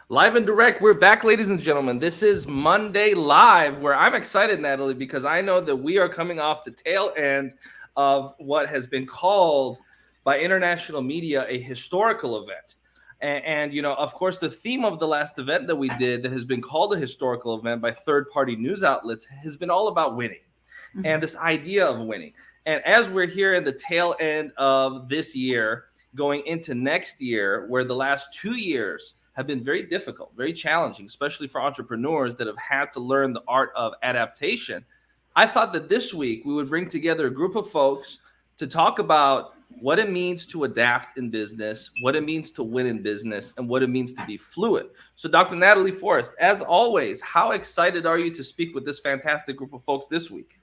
Live and direct, we're back, ladies and gentlemen. This is Monday Live, where I'm excited, Natalie, because I know that we are coming off the tail end of what has been called by international media a historical event. Of course, the theme of the last event that we did that has been called a historical event by third-party news outlets has been all about winning and this idea of winning. And as we're here in the tail end of this year, going into next year, where the last 2 years have been very difficult, very challenging, especially for entrepreneurs that have had to learn the art of adaptation, I thought that this week we would bring together a group of folks to talk about what it means to adapt in business, what it means to win in business, and what it means to be fluid. So, Dr. Natalie Forrest, as always, how excited are you to speak with this fantastic group of folks this week?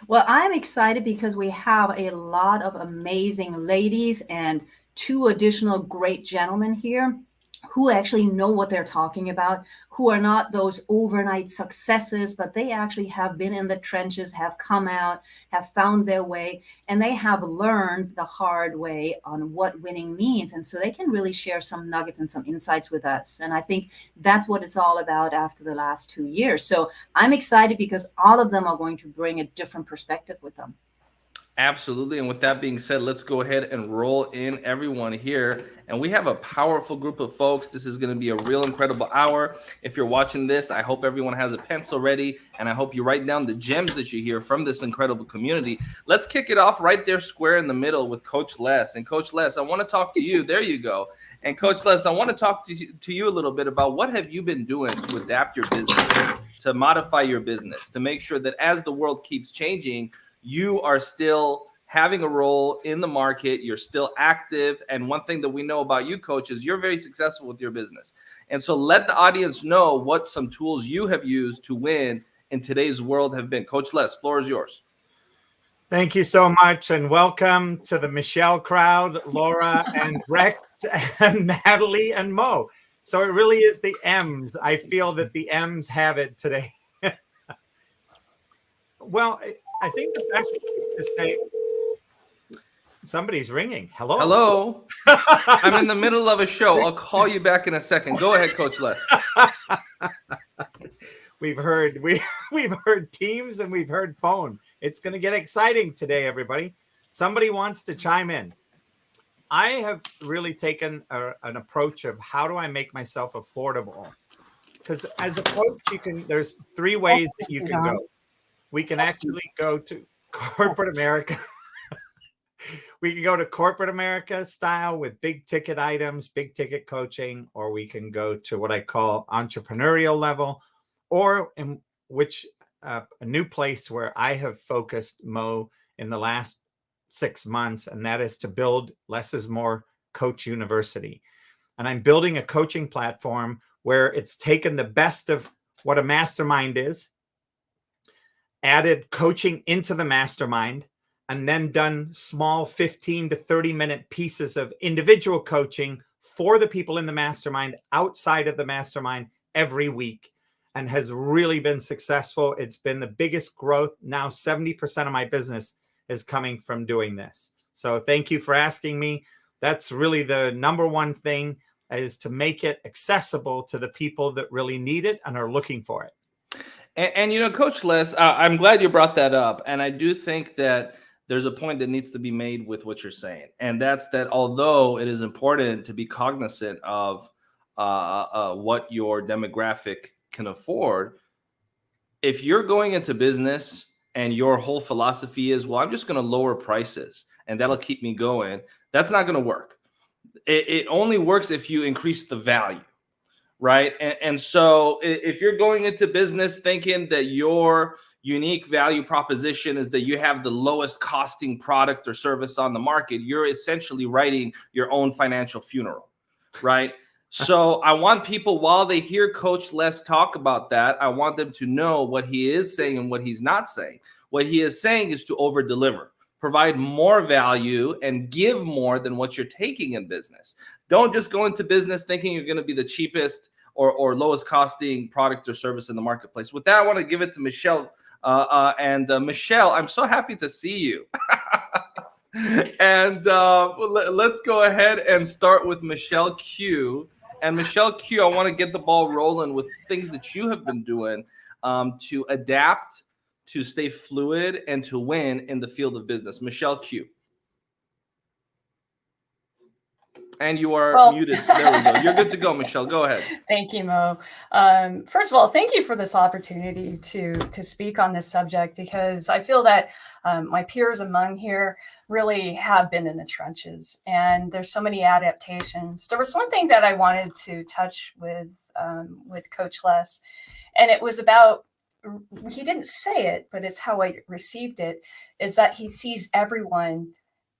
Well, I'm excited because we have a lot of amazing ladies and two additional great gentlemen here who actually know what they're talking about, who are not those overnight successes, but they actually have been in the trenches, have come out, have found their way, and they have learned the hard way on what winning means. And so they can really share some nuggets and some insights with us. And I think that's what it's all about after the last 2 years. So I'm excited because all of them are going to bring a different perspective with them. Absolutely. And with that being said, let's go ahead and roll in everyone here. And we have a powerful group of folks. This is going to be a real incredible hour. If you're watching this, I hope everyone has a pencil ready. And I hope you write down the gems that you hear from this incredible community. Let's kick it off right there, square in the middle with Coach Les. And Coach Les, I want to talk to you. There you go. And Coach Les, I want to talk to you a little bit about what have you been doing to adapt your business, to modify your business, to make sure that as the world keeps changing, you are still having a role in the market. You're still active. And one thing that we know about you, Coach, is you're very successful with your business. And so let the audience know what some tools you have used to win in today's world have been. Coach Les, floor is yours. Thank you so much. And welcome to the Michelle crowd, Laura and Rex and Natalie and Mo. So it really is the M's. I feel that the M's have it today. Well, I think the best is to say somebody's ringing. Hello. Hello. I'm in the middle of a show. I'll call you back in a second. Go ahead, Coach Les. We've heard Teams and we've heard phone. It's going to get exciting today, everybody. Somebody wants to chime in. I have really taken an approach of how do I make myself affordable? Because as a coach, there's three ways that you can go. We can actually go to corporate America. We can go to corporate America style with big ticket items, big ticket coaching, or we can go to what I call entrepreneurial level, or in which a new place where I have focused, Mo, in the last 6 months, and that is to build Less is More Coach University. And I'm building a coaching platform where it's taken the best of what a mastermind is, added coaching into the mastermind, and then done small 15 to 30 minute pieces of individual coaching for the people in the mastermind, outside of the mastermind every week, and has really been successful. It's been the biggest growth. Now 70% of my business is coming from doing this. So thank you for asking me. That's really the number one thing, is to make it accessible to the people that really need it and are looking for it. And Coach Les, I'm glad you brought that up. And I do think that there's a point that needs to be made with what you're saying. And that's that although it is important to be cognizant of what your demographic can afford, if you're going into business and your whole philosophy is, well, I'm just going to lower prices and that'll keep me going, that's not going to work. It only works if you increase the value. Right. And so if you're going into business thinking that your unique value proposition is that you have the lowest costing product or service on the market, you're essentially writing your own financial funeral. Right. So I want people, while they hear Coach Les talk about that, I want them to know what he is saying and what he's not saying. What he is saying is to over deliver, provide more value and give more than what you're taking in business. Don't just go into business thinking you're going to be the cheapest or lowest costing product or service in the marketplace. With that, I want to give it to Michelle. Michelle, I'm so happy to see you. And let's go ahead and start with Michelle Q. And Michelle Q, I want to get the ball rolling with things that you have been doing to adapt, to stay fluid, and to win in the field of business. Michelle Q. And you are muted. There we go. You're good to go, Michelle. Go ahead. Thank you, Mo. First of all, thank you for this opportunity to speak on this subject, because I feel that my peers among here really have been in the trenches, and there's so many adaptations. There was one thing that I wanted to touch with Coach Les, and it was about, he didn't say it, but it's how I received it, is that he sees everyone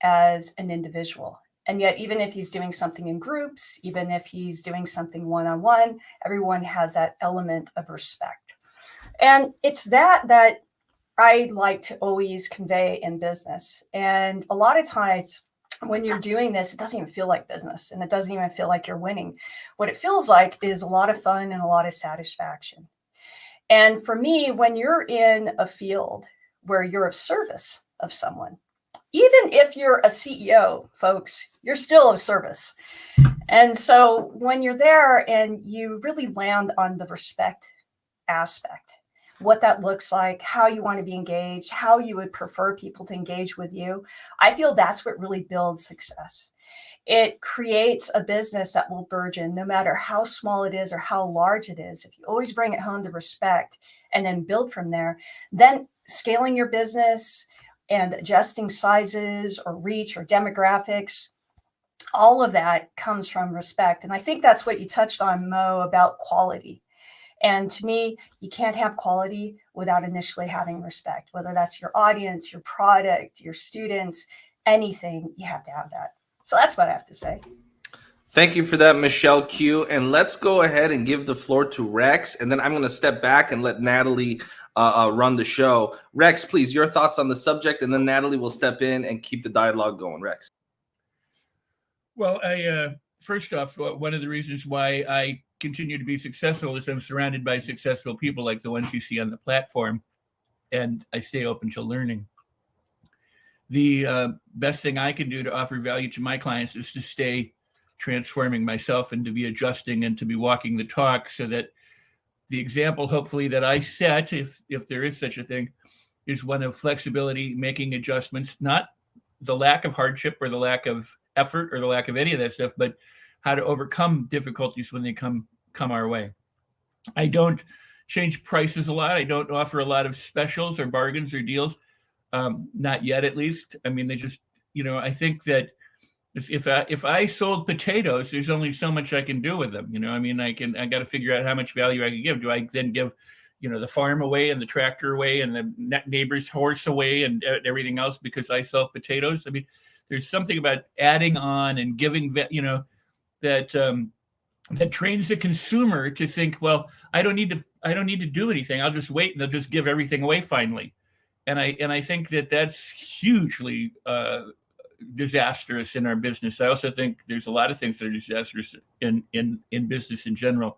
as an individual. And yet, even if he's doing something in groups, even if he's doing something one-on-one, everyone has that element of respect. And it's that I like to always convey in business. And a lot of times when you're doing this, it doesn't even feel like business, and it doesn't even feel like you're winning. What it feels like is a lot of fun and a lot of satisfaction. And for me, when you're in a field where you're of service of someone, even if you're a CEO, folks, you're still of service. And so when you're there and you really land on the respect aspect, what that looks like, how you want to be engaged, how you would prefer people to engage with you, I feel that's what really builds success. It creates a business that will burgeon no matter how small it is or how large it is. If you always bring it home to respect and then build from there, then scaling your business and adjusting sizes or reach or demographics, all of that comes from respect. And I think that's what you touched on, Mo, about quality. And to me, you can't have quality without initially having respect, whether that's your audience, your product, your students, anything, you have to have that. So that's what I have to say. Thank you for that, Michelle Q. And let's go ahead and give the floor to Rex. And then I'm going to step back and let Natalie run the show. Rex, please, your thoughts on the subject, and then Natalie will step in and keep the dialogue going. Rex. Well, first off, one of the reasons why I continue to be successful is I'm surrounded by successful people like the ones you see on the platform, and I stay open to learning. The best thing I can do to offer value to my clients is to stay transforming myself and to be adjusting and to be walking the talk, so that the example, hopefully, that I set, if there is such a thing, is one of flexibility, making adjustments, not the lack of hardship or the lack of effort or the lack of any of that stuff, but how to overcome difficulties when they come our way. I don't change prices a lot. I don't offer a lot of specials or bargains or deals. Not yet, at least. I mean, they just, I think that if I sold potatoes, there's only so much I can do with them. I mean, I got to figure out how much value I can give. Do I then give, the farm away and the tractor away and the neighbor's horse away and everything else because I sell potatoes? I mean, there's something about adding on and giving, that trains the consumer to think, well, I don't need to do anything. I'll just wait and they'll just give everything away finally. And I think that that's hugely disastrous in our business. I also think there's a lot of things that are disastrous in business in general.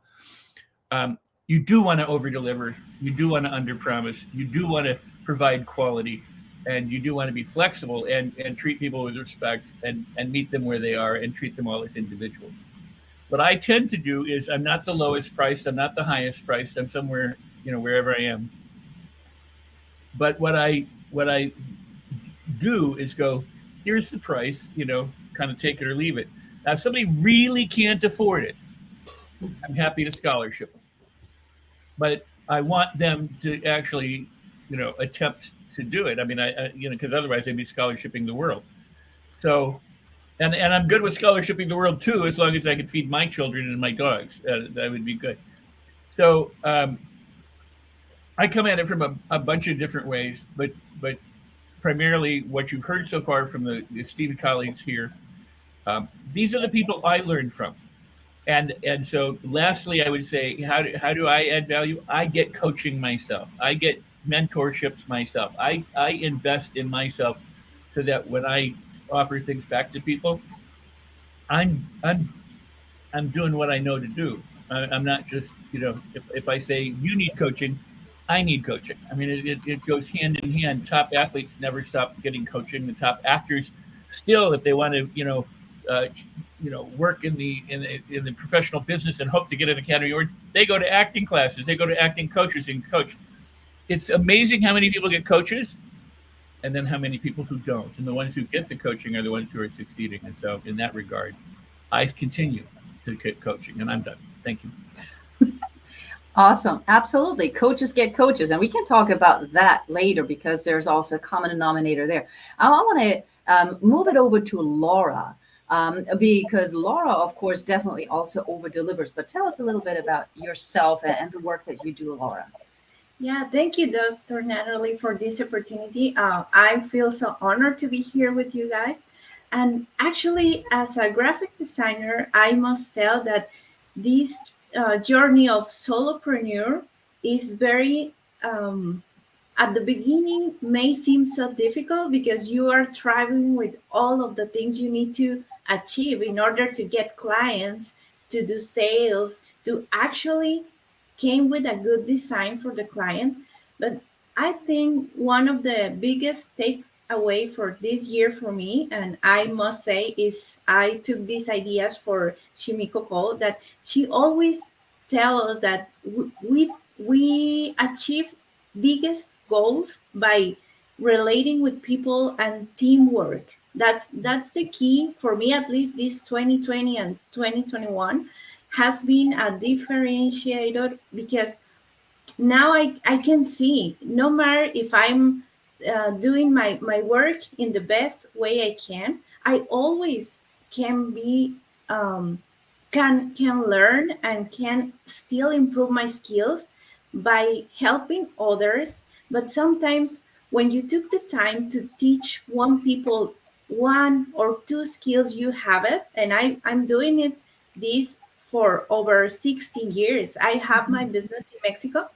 You do want to over-deliver. You do want to under-promise. You do want to provide quality, and you do want to be flexible and treat people with respect and meet them where they are and treat them all as individuals. What I tend to do is I'm not the lowest price. I'm not the highest price. I'm somewhere, wherever I am. But what I do is go, here's the price, kind of take it or leave it. Now, if somebody really can't afford it, I'm happy to scholarship them. But I want them to actually, attempt to do it. I mean, because otherwise they'd be scholarshiping the world. So, and I'm good with scholarshiping the world too, as long as I can feed my children and my dogs. That would be good. So I come at it from a bunch of different ways, but primarily what you've heard so far from the esteemed colleagues here, these are the people I learned from. And so lastly, I would say, how do I add value? I get coaching myself. I get mentorships myself. I invest in myself so that when I offer things back to people, I'm doing what I know to do. I'm not just, if I say you need coaching, I need coaching. I mean, it goes hand in hand. Top athletes never stop getting coaching. The top actors still, if they want to, work in the professional business and hope to get an Academy Award, they go to acting classes, they go to acting coaches and coach. It's amazing how many people get coaches and then how many people who don't. And the ones who get the coaching are the ones who are succeeding. And so in that regard, I continue to get coaching, and I'm done. Thank you. Awesome. Absolutely. Coaches get coaches. And we can talk about that later because there's also a common denominator there. I want to move it over to Laura because Laura, of course, definitely also over delivers. But tell us a little bit about yourself and the work that you do, Laura. Yeah, thank you, Dr. Natalie, for this opportunity. I feel so honored to be here with you guys. And actually, as a graphic designer, I must tell that this journey of solopreneur is very, at the beginning, may seem so difficult because you are traveling with all of the things you need to achieve in order to get clients, to do sales, to actually came with a good design for the client. But I think one of the biggest takeaway for this year for me, and I must say, is I took these ideas for Shimiko Cole, that she always tell us that we achieve biggest goals by relating with people and teamwork. That's the key for me, at least this 2020 and 2021 has been a differentiator because now I can see no matter if I'm doing my work in the best way I can, I always can be can learn and can still improve my skills by helping others. But sometimes when you took the time to teach one people one or two skills you have it, and I'm doing it this for over 16 years. I have my business in Mexico.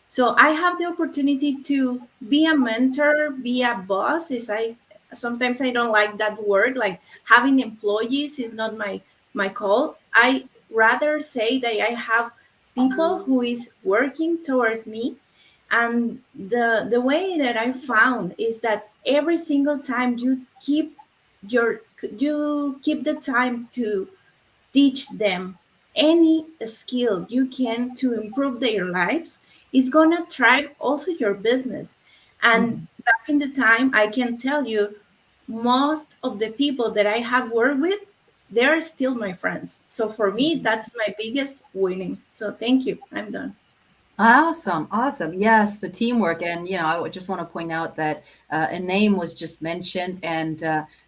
So I have the opportunity to be a mentor, be a boss. Is I sometimes I don't like that word. Like having employees is not my call. I rather say that I have people who is working towards me. And the way that I found is that every single time you keep the time to teach them any skill you can to improve their lives is going to thrive also your business. And back in the time, I can tell you most of the people that I have worked with, they're still my friends. So for me, that's my biggest winning. So thank you. I'm done. Awesome. Awesome. Yes, the teamwork. And, I would just want to point out that a name was just mentioned, and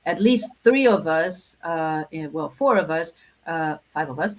at least three of us, four of us, five of us,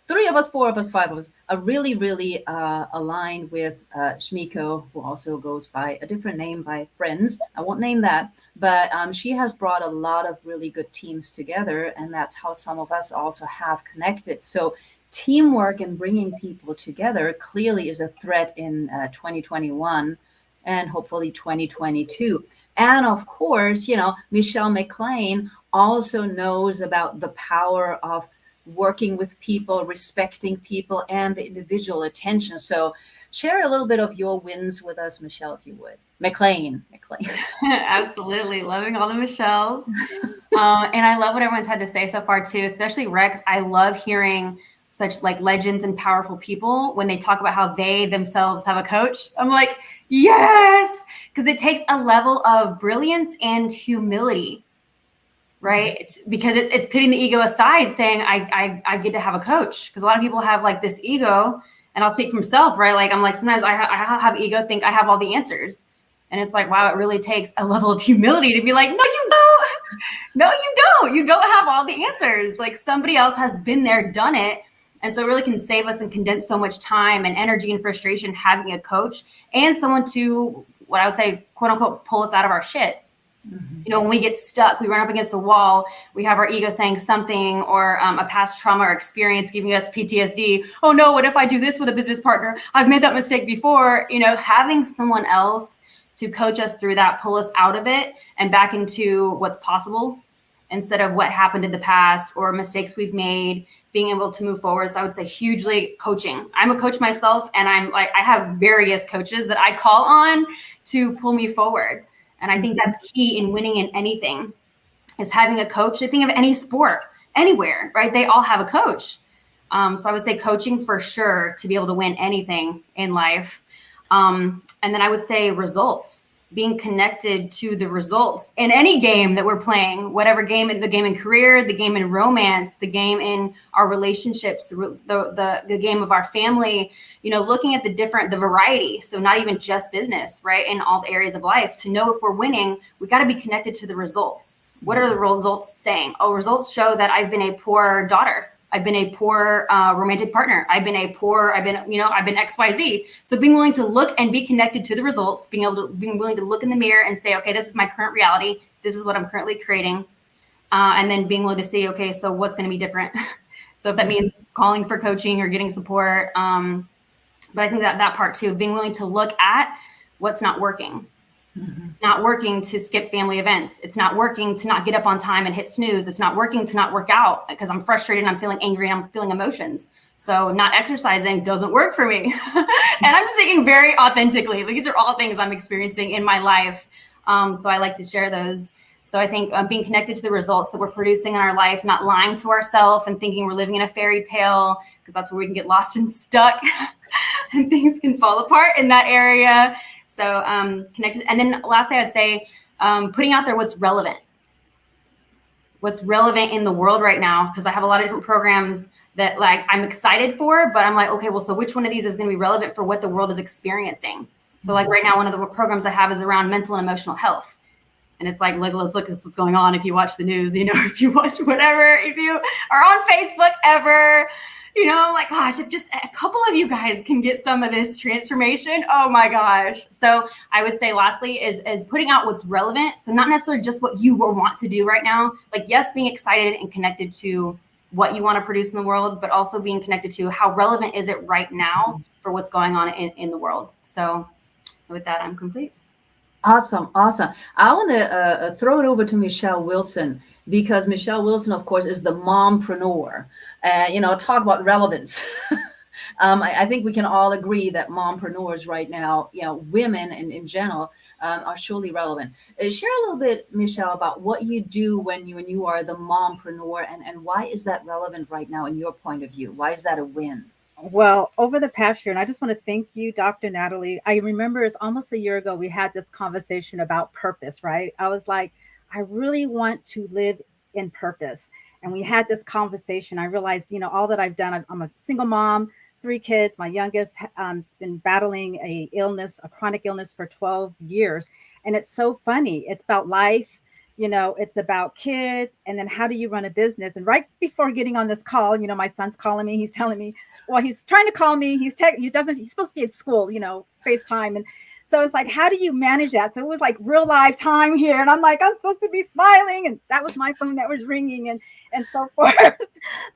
three of us, four of us, five of us are really, really aligned with Shmiko, who also goes by a different name by friends. I won't name that, but she has brought a lot of really good teams together, and that's how some of us also have connected. So teamwork and bringing people together clearly is a threat in 2021 and hopefully 2022. And of course, Michelle McLean also knows about the power of working with people, respecting people, and the individual attention. So share a little bit of your wins with us, Michelle, if you would. McLean. Absolutely. Loving all the Michelles. And I love what everyone's had to say so far too, especially Rex. I love hearing such like legends and powerful people when they talk about how they themselves have a coach. I'm like, yes, because it takes a level of brilliance and humility, right? Because it's putting the ego aside, saying I get to have a coach. Because a lot of people have like this ego, and I'll speak for myself, right? Like I'm like, sometimes I have ego, think I have all the answers. And it's like, wow, it really takes a level of humility to be like, no, you don't. No, you don't. You don't have all the answers. Like somebody else has been there, done it. And so it really can save us and condense so much time and energy and frustration having a coach and someone to, what I would say, quote unquote, pull us out of our shit. Mm-hmm. When we get stuck, we run up against the wall, we have our ego saying something or a past trauma or experience giving us PTSD. Oh no, what if I do this with a business partner? I've made that mistake before. Having someone else to coach us through that, pull us out of it and back into what's possible instead of what happened in the past or mistakes we've made, being able to move forward. So I would say hugely coaching. I'm a coach myself, and I have various coaches that I call on to pull me forward. And I think that's key in winning in anything, is having a coach. I think of any sport. anywhere, right? They all have a coach. So I would say coaching for sure to be able to win anything in life. And then I would say results, being connected to the results in any game that we're playing, whatever game, the game in career, the game in romance, the game in our relationships, the game of our family, looking at the variety. So not even just business, right? In all the areas of life, to know if we're winning, we got to be connected to the results. What are the results saying? Oh, results show that I've been a poor daughter. I've been a poor romantic partner. I've been XYZ. So being willing to look and be connected to the results, being willing to look in the mirror and say, okay, this is my current reality. This is what I'm currently creating. And then being willing to say, okay, so what's going to be different? So if that means calling for coaching or getting support. But I think that part too, being willing to look at what's not working. It's not working to skip family events. It's not working to not get up on time and hit snooze. It's not working to not work out because I'm frustrated and I'm feeling angry and I'm feeling emotions. So not exercising doesn't work for me. And I'm speaking very authentically. These are all things I'm experiencing in my life. So I like to share those. So I think being connected to the results that we're producing in our life, not lying to ourselves and thinking we're living in a fairy tale, because that's where we can get lost and stuck and things can fall apart in that area. So connected. And then lastly, I'd say putting out there what's relevant in the world right now, because I have a lot of different programs that like I'm excited for, but I'm like, okay, well, so which one of these is going to be relevant for what the world is experiencing? So like right now, one of the programs I have is around mental and emotional health. And it's like, let's look at what's going on. If you watch the news, if you watch whatever, if you are on Facebook ever, like, gosh, if just a couple of you guys can get some of this transformation, oh my gosh. So I would say lastly is putting out what's relevant. So not necessarily just what you want to do right now. Like, yes, being excited and connected to what you want to produce in the world, but also being connected to how relevant is it right now for what's going on in the world. So with that, I'm complete. Awesome. I want to throw it over to Michelle Wilson, because Michelle Wilson, of course, is the mompreneur. Talk about relevance. I think we can all agree that mompreneurs right now, women in general, are surely relevant. Share a little bit, Michelle, about what you do when you are the mompreneur, and why is that relevant right now in your point of view? Why is that a win? Well, over the past year, and I just want to thank you, Dr. Natalie. I remember it's almost a year ago, we had this conversation about purpose, right? I was like, I really want to live in purpose. And we had this conversation. I realized, all that I've done, I'm a single mom, 3 kids. My youngest has been battling a chronic illness for 12 years. And it's so funny. It's about life. It's about kids. And then how do you run a business? And right before getting on this call, my son's calling me. He's telling me, well, he's trying to call me. He's supposed to be at school, FaceTime. And so it's like, how do you manage that? So it was like real live time here. And I'm like, I'm supposed to be smiling. And that was my phone that was ringing and so forth.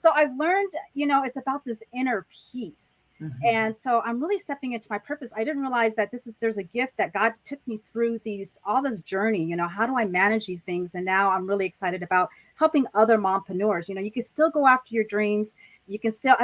So I've learned, it's about this inner peace. Mm-hmm. And so I'm really stepping into my purpose. I didn't realize that there's a gift that God took me through all this journey. How do I manage these things? And now I'm really excited about helping other mompreneurs. You can still go after your dreams. You can still,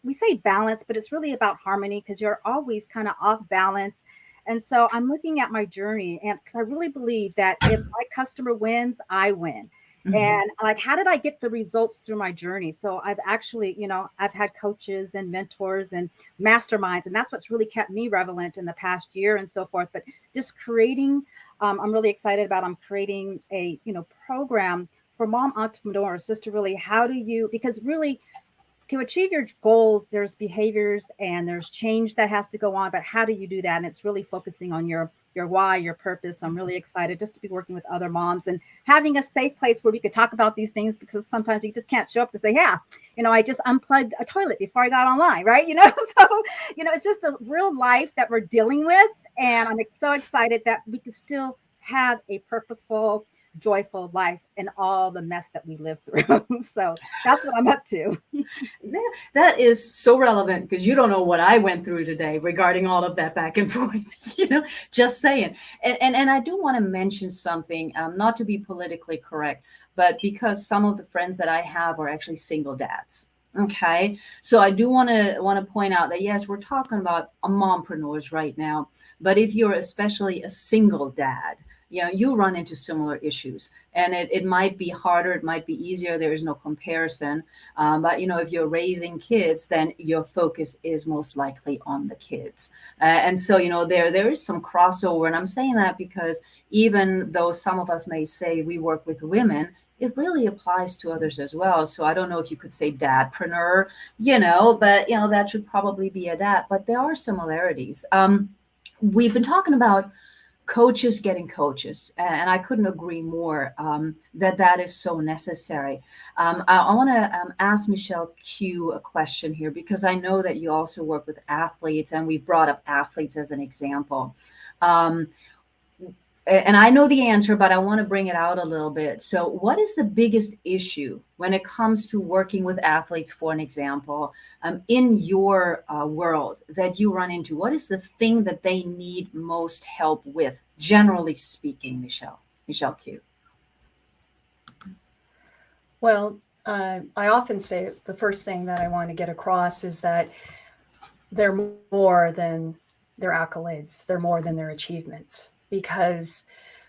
we say balance, but it's really about harmony, because you're always kind of off balance. And so I'm looking at my journey, and because I really believe that if my customer wins, I win. Mm-hmm. And like, how did I get the results through my journey? So I've actually, I've had coaches and mentors and masterminds, and that's what's really kept me relevant in the past year and so forth. But just creating, I'm really excited about, I'm creating a, program for mom entrepreneurs, just to really, because really, to achieve your goals, there's behaviors and there's change that has to go on, but how do you do that? And it's really focusing on your why, your purpose. I'm really excited just to be working with other moms and having a safe place where we could talk about these things, because sometimes we just can't show up to say, yeah, I just unplugged a toilet before I got online, right? So, it's just the real life that we're dealing with. And I'm so excited that we can still have a purposeful, joyful life in all the mess that we live through. So that's what I'm up to. That is so relevant, because you don't know what I went through today regarding all of that back and forth, just saying. And I do want to mention something, not to be politically correct, but because some of the friends that I have are actually single dads. Okay. So I do want to point out that, yes, we're talking about mompreneurs right now, but if you're especially a single dad, you run into similar issues, and it might be harder, it might be easier, there is no comparison. But if you're raising kids, then your focus is most likely on the kids. And so there is some crossover, and I'm saying that because even though some of us may say we work with women, it really applies to others as well. So I don't know if you could say dadpreneur, but that should probably be a dad. But there are similarities. We've been talking about coaches getting coaches, and I couldn't agree more that is so necessary. I want to ask Michelle Q a question here, because I know that you also work with athletes, and we brought up athletes as an example. And I know the answer, but I want to bring it out a little bit. So what is the biggest issue when it comes to working with athletes, for an example, in your world that you run into? What is the thing that they need most help with, generally speaking, Michelle Q? Well, I often say the first thing that I want to get across is that they're more than their accolades. They're more than their achievements, because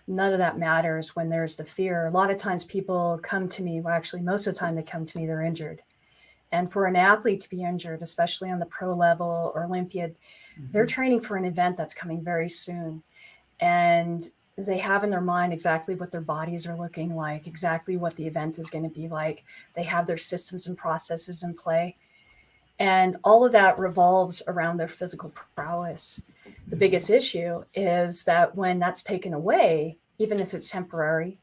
none of that matters when there's the fear. A lot of times people come to me, well, actually, most of the time they come to me, they're injured. And for an athlete to be injured, especially on the pro level or Olympiad, they're training for an event that's coming very soon. And they have in their mind exactly what their bodies are looking like, exactly what the event is going to be like. They have their systems and processes in play. And all of that revolves around their physical prowess. The biggest issue is that when that's taken away, even if it's temporary,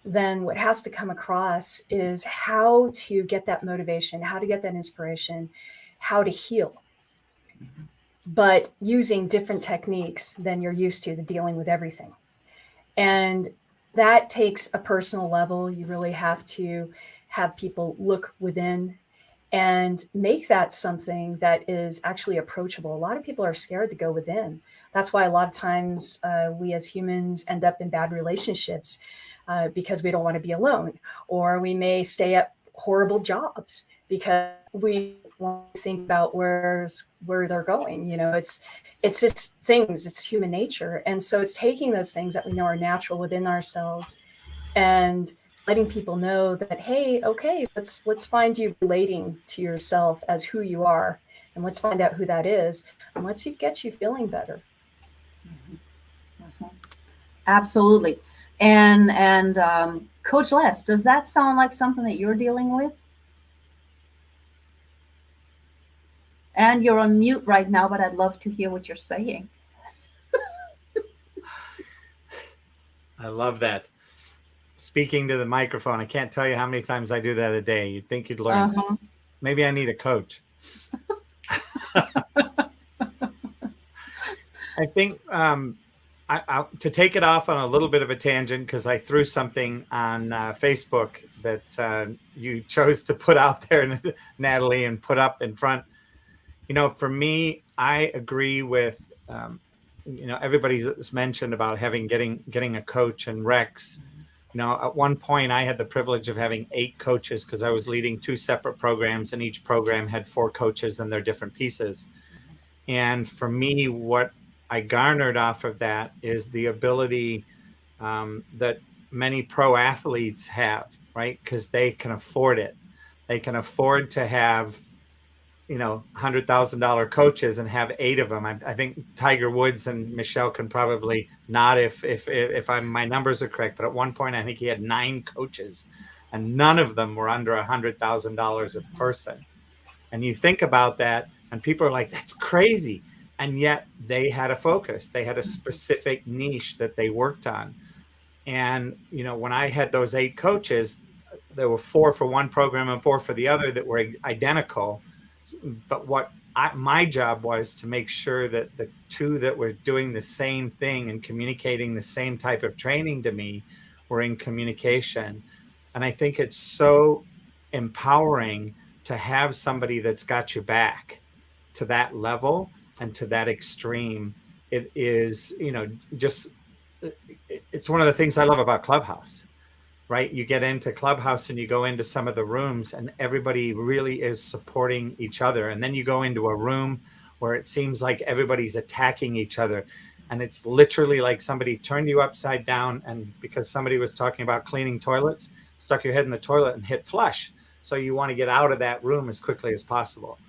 then what has to come across is how to get that motivation, how to get that inspiration, how to heal, but using different techniques than you're used to dealing with everything. And that takes a personal level. You really have to have people look within and make that something that is actually approachable. A lot of people are scared to go within. That's why a lot of times we as humans end up in bad relationships because we don't want to be alone, or we may stay at horrible jobs because we want to think about where they're going. It's just things, it's human nature. And so it's taking those things that we know are natural within ourselves and letting people know that, hey, okay, let's find you relating to yourself as who you are, and let's find out who that is, and let's get you feeling better. Absolutely. And Coach Les, does that sound like something that you're dealing with? And you're on mute right now, but I'd love to hear what you're saying. I love that. Speaking to the microphone. I can't tell you how many times I do that a day. You'd think you'd learn. Maybe I need a coach. I think to take it off on a little bit of a tangent, because I threw something on Facebook that you chose to put out there, Natalie, and put up in front. For me, I agree with, everybody's mentioned about getting a coach, and Rex. At one point I had the privilege of having 8 coaches because I was leading 2 separate programs, and each program had 4 coaches and their different pieces. And for me, what I garnered off of that is the ability that many pro athletes have, right? Because they can afford it. They can afford to have, $100,000 coaches and have 8 of them. I think Tiger Woods and Michelle can probably nod if my numbers are correct. But at one point, I think he had 9 coaches, and none of them were under $100,000 a person. And you think about that, and people are like, "That's crazy." And yet they had a focus. They had a specific niche that they worked on. And when I had those 8 coaches, there were 4 for one program and 4 for the other that were identical. But my job was to make sure that the 2 that were doing the same thing and communicating the same type of training to me were in communication. And I think it's so empowering to have somebody that's got your back to that level and to that extreme. It is, it's one of the things I love about Clubhouse. Right? You get into Clubhouse and you go into some of the rooms and everybody really is supporting each other. And then you go into a room where it seems like everybody's attacking each other. And it's literally like somebody turned you upside down, and because somebody was talking about cleaning toilets, stuck your head in the toilet and hit flush. So you want to get out of that room as quickly as possible.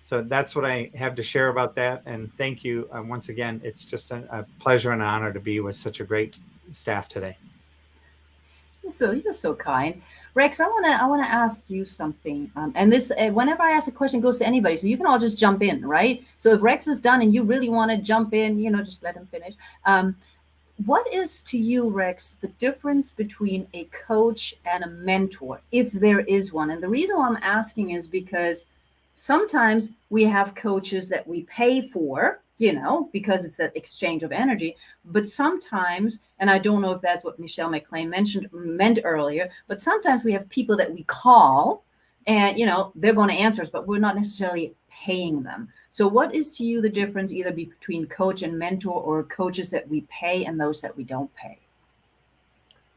So that's what I have to share about that. And thank you once again. It's just a pleasure and an honor to be with such a great staff today. You're so kind, Rex. I wanna ask you something. And this, whenever I ask a question, it goes to anybody, so you can all just jump in, right? So if Rex is done and you really want to jump in, just let him finish. What is to you, Rex, the difference between a coach and a mentor, if there is one? And the reason why I'm asking is because sometimes we have coaches that we pay for, because it's that exchange of energy. But sometimes, and I don't know if that's what Michelle McClain meant earlier, but sometimes we have people that we call and, they're going to answer us, but we're not necessarily paying them. So what is to you the difference either between coach and mentor, or coaches that we pay and those that we don't pay?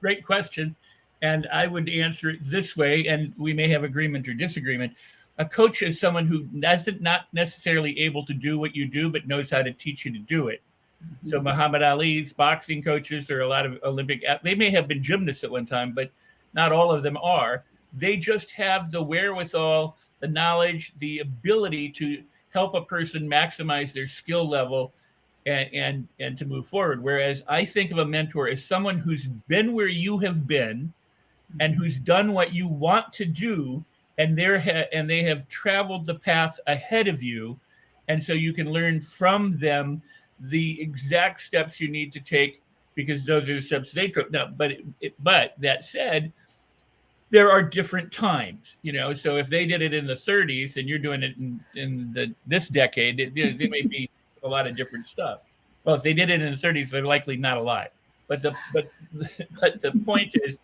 Great question. And I would answer it this way, and we may have agreement or disagreement. A coach is someone who isn't not necessarily able to do what you do, but knows how to teach you to do it. Mm-hmm. So Muhammad Ali's boxing coaches, or a lot of Olympic, they may have been gymnasts at one time, but not all of them are. They just have the wherewithal, the knowledge, the ability to help a person maximize their skill level and to move forward. Whereas I think of a mentor as someone who's been where you have been and who's done what you want to do, and they have traveled the path ahead of you, and so you can learn from them the exact steps you need to take, because those are the steps they took. No, but that said, there are different times, So if they did it in the 30s and you're doing it in this decade, there may be a lot of different stuff. Well, if they did it in the 30s, they're likely not alive. But the point is,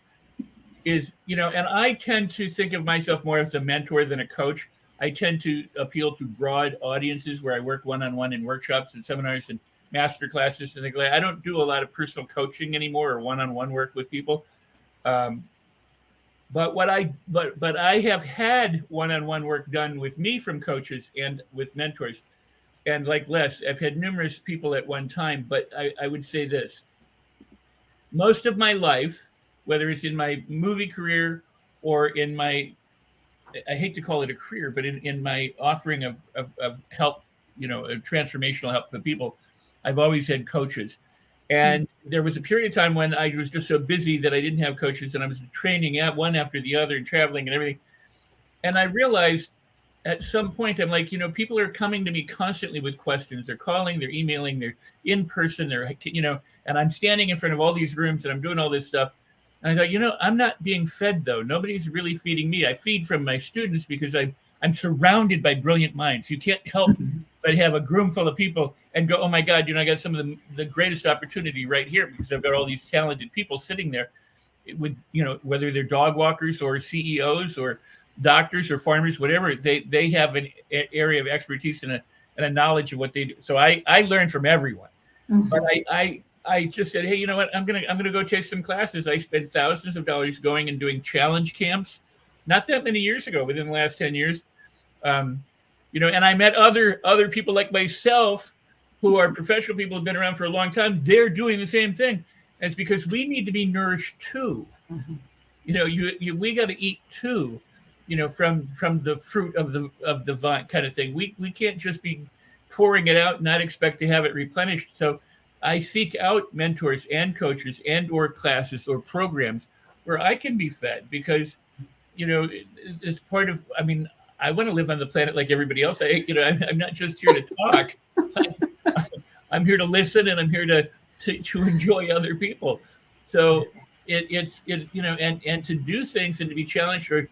and I tend to think of myself more as a mentor than a coach. I tend to appeal to broad audiences where I work one-on-one in workshops and seminars and master classes and things like that. I don't do a lot of personal coaching anymore or one-on-one work with people. But I have had one-on-one work done with me from coaches and with mentors. And like Les, I've had numerous people at one time, but I would say this. Most of my life, whether it's in my movie career or in my, I hate to call it a career, but in my offering of help, transformational help for people, I've always had coaches. And there was a period of time when I was just so busy that I didn't have coaches, and I was training at one after the other and traveling and everything. And I realized at some point, I'm like, people are coming to me constantly with questions. They're calling, they're emailing, they're in person, and I'm standing in front of all these rooms and I'm doing all this stuff. And I thought, I'm not being fed though. Nobody's really feeding me. I feed from my students because I'm surrounded by brilliant minds. You can't help but have a room full of people and go, oh my God, I got some of the greatest opportunity right here, because I've got all these talented people sitting there with, whether they're dog walkers or CEOs or doctors or farmers, whatever, they have an area of expertise and a knowledge of what they do. So I learn from everyone. Mm-hmm. But I just said, hey, you know what? I'm gonna go take some classes. I spent thousands of dollars going and doing challenge camps, not that many years ago, within the last 10 years. And I met other people like myself who are professional people who've been around for a long time. They're doing the same thing. And it's because we need to be nourished too. Mm-hmm. We got to eat too. From the fruit of the vine kind of thing. We can't just be pouring it out and not expect to have it replenished. So I seek out mentors and coaches and or classes or programs where I can be fed, because, it's part of, I want to live on the planet like everybody else. I'm not just here to talk. I'm here to listen, and I'm here to enjoy other people. So it's and to do things and to be challenged. Or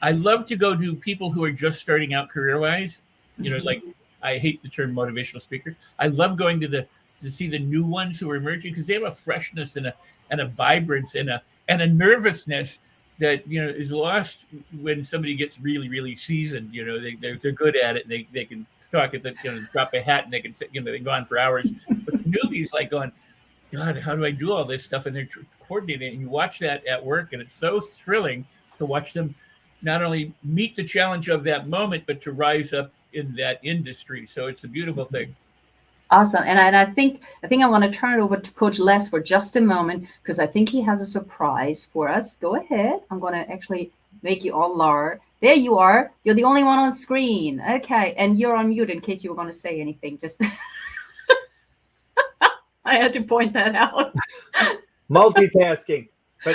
I love to go to people who are just starting out career-wise. Like, I hate the term motivational speaker. I love going to see the new ones who are emerging, because they have a freshness and a vibrance and a nervousness that is lost when somebody gets really, really seasoned. They're good at it. And they can talk at the drop a hat, and they can sit, they can go on for hours. But the newbies like going, God, how do I do all this stuff? And they're coordinating. And you watch that at work, and it's so thrilling to watch them not only meet the challenge of that moment, but to rise up in that industry. So it's a beautiful thing. Awesome. And I think I want to turn it over to Coach Les for just a moment because I think he has a surprise for us. Go ahead. I'm going to actually make you all large. There you are. You're the only one on screen. Okay. And you're on mute in case you were going to say anything. Just I had to point that out. Multitasking. But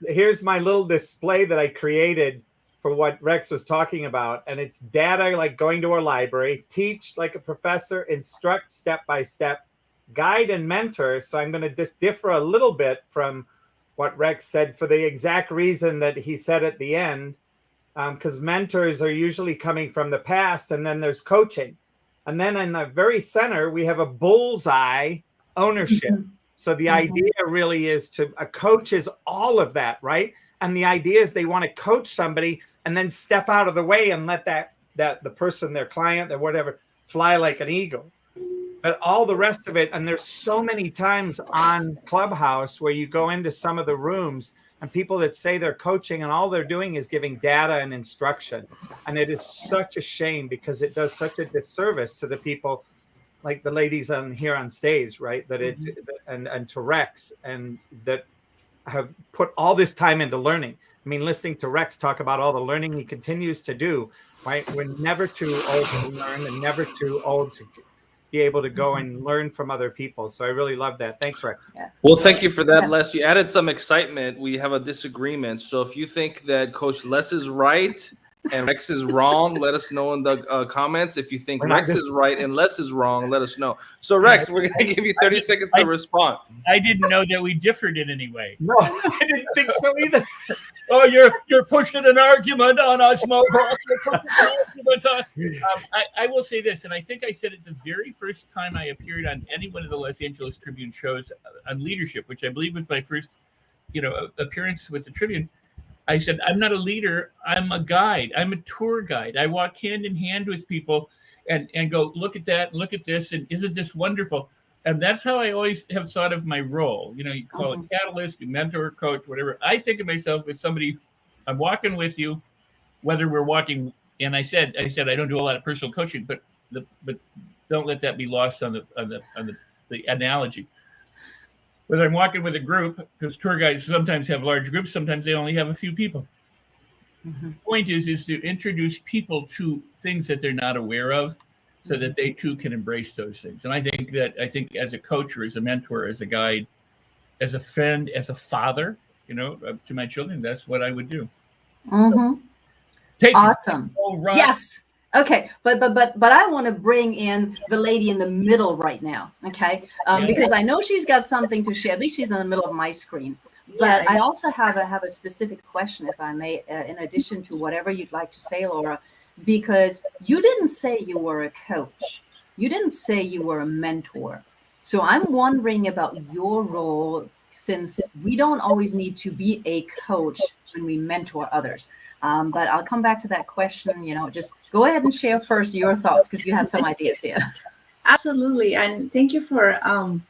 here's my little display that I created for what Rex was talking about. And it's data like going to a library, teach like a professor, instruct step by step, guide and mentor. So I'm going to differ a little bit from what Rex said for the exact reason that he said at the end, because mentors are usually coming from the past, and then there's coaching. And then in the very center, we have a bullseye ownership. So the idea really is a coach is all of that, right? And the idea is they want to coach somebody and then step out of the way and let that the person, their client, or whatever, fly like an eagle. But all the rest of it, and there's so many times on Clubhouse where you go into some of the rooms and people that say they're coaching and all they're doing is giving data and instruction. And it is such a shame because it does such a disservice to the people like the ladies on here on stage, right? That it and to Rex, and that have put all this time into learning. I mean, listening to Rex talk about all the learning he continues to do, right? We're never too old to learn and never too old to be able to go and learn from other people. So I really love that. Thanks, Rex. Yeah. Well, thank you for that, Les. You added some excitement. We have a disagreement. So if you think that Coach Les is right and Rex is wrong, let us know in the comments. If you think Rex is right and Les is wrong, let us know. So Rex, we're going to give you 30 seconds to respond. I didn't know that we differed in any way. No, I didn't think so either. Oh, you're pushing an argument on us, Mohawk. I will say this, and I think I said it the very first time I appeared on any one of the Los Angeles Tribune shows on leadership, which I believe was my first, appearance with the Tribune. I said, I'm not a leader. I'm a guide. I'm a tour guide. I walk hand in hand with people and go, look at that, look at this, and isn't this wonderful? And that's how I always have thought of my role. You call it catalyst, you mentor, coach, whatever. I think of myself as somebody, I'm walking with you, whether we're walking. And I said I don't do a lot of personal coaching, but don't let that be lost on the analogy. Whether I'm walking with a group, because tour guides sometimes have large groups, sometimes they only have a few people. The point is to introduce people to things that they're not aware of, so that they too can embrace those things. And I think as a coach or as a mentor, as a guide, as a friend, as a father, to my children, that's what I would do. Awesome. Yes. Okay, but I want to bring in the lady in the middle right now, okay? Because I know she's got something to share. At least she's in the middle of my screen. But I also have a specific question, if I may, in addition to whatever you'd like to say, Laura, because you didn't say you were a coach. You didn't say you were a mentor. So I'm wondering about your role, since we don't always need to be a coach when we mentor others. But I'll come back to that question. Just go ahead and share first your thoughts, because you had some ideas here. Absolutely. And thank you for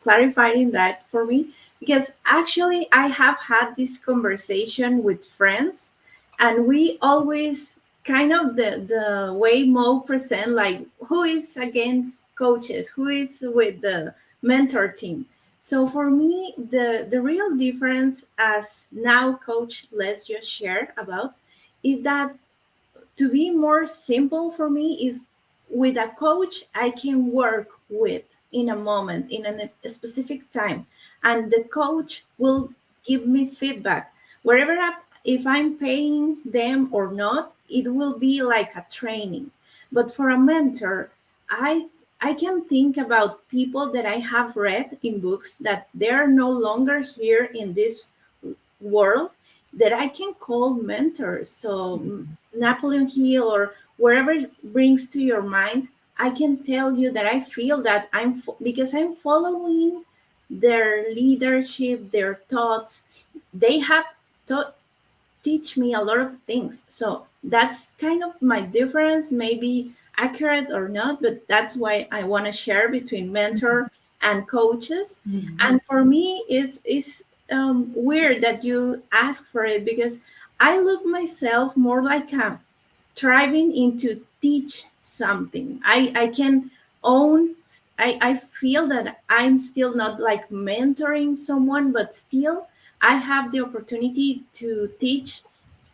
clarifying that for me, because actually I have had this conversation with friends, and we always kind of the way Mo present, like who is against coaches, who is with the mentor team. So for me, the real difference, as now Coach Les just shared about, is that to be more simple for me is with a coach I can work with in a moment, in a specific time, and the coach will give me feedback wherever if I'm paying them or not. It will be like a training. But for a mentor, I can think about people that I have read in books that they're no longer here in this world, that I can call mentors. So Napoleon Hill or wherever it brings to your mind, I can tell you that I feel that because I'm following their leadership, their thoughts. They have teach me a lot of things. So that's kind of my difference, maybe accurate or not, but that's why I want to share between mentor and coaches. And for me, it's weird that you ask for it, because I look myself more like a striving into teach something. I can own I feel that I'm still not like mentoring someone, but still I have the opportunity to teach